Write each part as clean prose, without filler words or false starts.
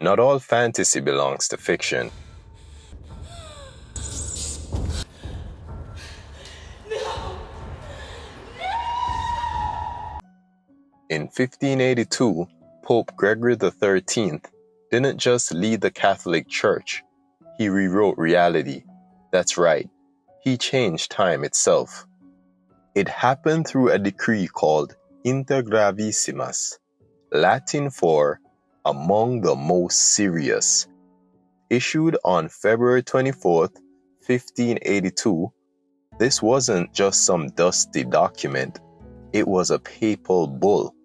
Not all fantasy belongs to fiction. In 1582, Pope Gregory XIII didn't just lead the Catholic Church, he rewrote reality. That's right, he changed time itself. It happened through a decree called Inter Gravissimas, Latin for among the most serious. Issued on February 24th, 1582, this wasn't just some dusty document, it was a papal bull,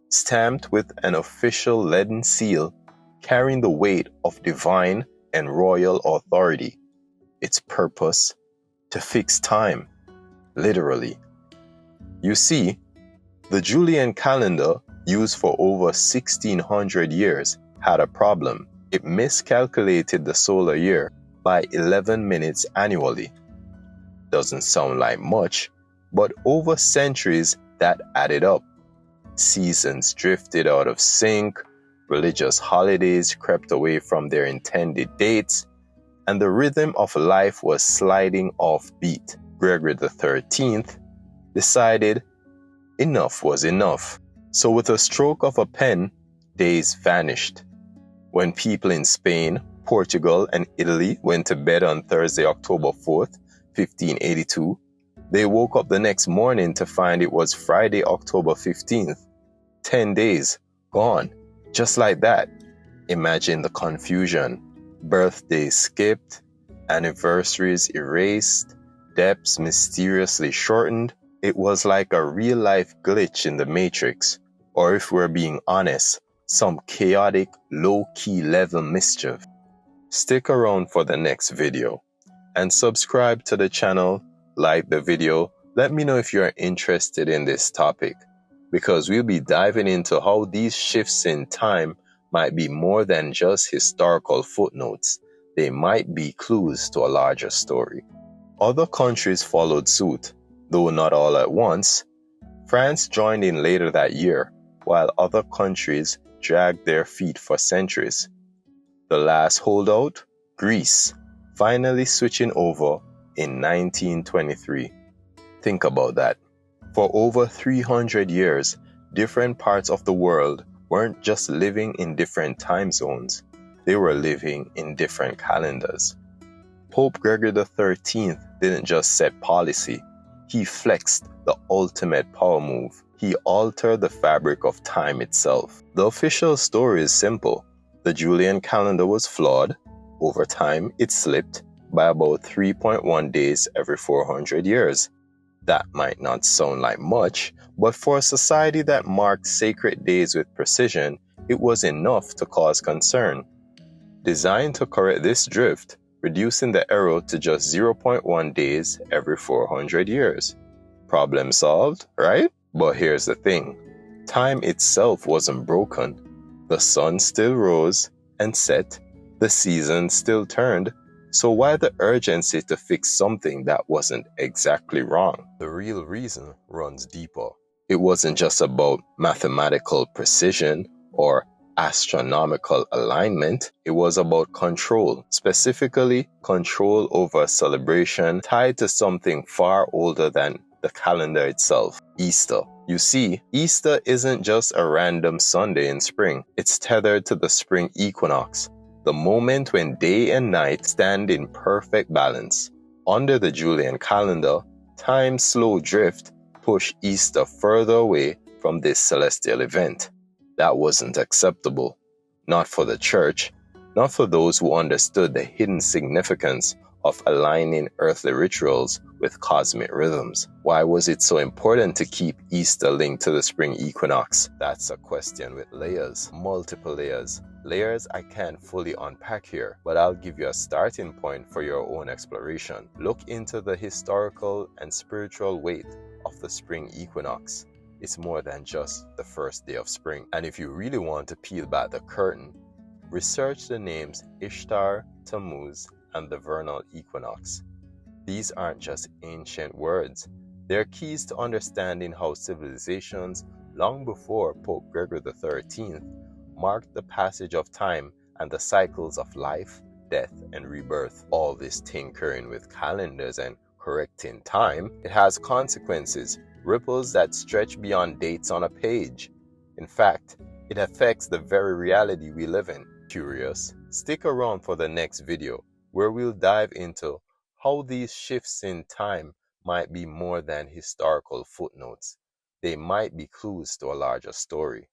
stamped with an official leaden seal carrying the weight of divine and royal authority. Its purpose? To fix time, literally. You see, the Julian calendar, used for over 1600 years, had a problem. It miscalculated the solar year by 11 minutes annually. Doesn't sound like much, but over centuries that added up. Seasons drifted out of sync, religious holidays crept away from their intended dates, and the rhythm of life was sliding off beat. Gregory XIII decided enough was enough. So with a stroke of a pen, days vanished. When people in Spain, Portugal, and Italy went to bed on Thursday, October 4th, 1582, they woke up the next morning to find it was Friday, October 15th. 10 days, gone, just like that. Imagine the confusion. Birthdays skipped, anniversaries erased, depths mysteriously shortened. It was like a real-life glitch in the Matrix, or if we're being honest, some chaotic, low-key level mischief. Stick around for the next video, and subscribe to the channel, like the video, let me know if you're interested in this topic, because we'll be diving into how these shifts in time might be more than just historical footnotes. They might be clues to a larger story. Other countries followed suit, though not all at once. France joined in later that year, while other countries dragged their feet for centuries. The last holdout, Greece, finally switching over in 1923. Think about that. For over 300 years, different parts of the world weren't just living in different time zones, they were living in different calendars. Pope Gregory XIII didn't just set policy, he flexed the ultimate power move. He altered the fabric of time itself. The official story is simple. The Julian calendar was flawed. Over time, it slipped by about 3.1 days every 400 years. That might not sound like much, but for a society that marked sacred days with precision, it was enough to cause concern. Designed to correct this drift, reducing the error to just 0.1 days every 400 years. Problem solved, right? But here's the thing. Time itself wasn't broken. The sun still rose and set, the seasons still turned, so why the urgency to fix something that wasn't exactly wrong? The real reason runs deeper. It wasn't just about mathematical precision or astronomical alignment. It was about control, specifically control over a celebration tied to something far older than the calendar itself, Easter. You see, Easter isn't just a random Sunday in spring. It's tethered to the spring equinox, the moment when day and night stand in perfect balance. Under the Julian calendar, time's slow drift pushed Easter further away from this celestial event. That wasn't acceptable. Not for the church, not for those who understood the hidden significance of aligning earthly rituals with cosmic rhythms. Why was it so important to keep Easter linked to the spring equinox? That's a question with layers, multiple layers. Layers I can't fully unpack here, but I'll give you a starting point for your own exploration. Look into the historical and spiritual weight of the spring equinox. It's more than just the first day of spring. And if you really want to peel back the curtain, research the names Ishtar, Tammuz, and the vernal equinox. These aren't just ancient words. They're keys to understanding how civilizations long before Pope Gregory XIII marked the passage of time and the cycles of life, death, and rebirth. All this tinkering with calendars and correcting time, it has consequences, ripples that stretch beyond dates on a page. In fact, it affects the very reality we live in. Curious? Stick around for the next video, where we'll dive into how these shifts in time might be more than historical footnotes. They might be clues to a larger story.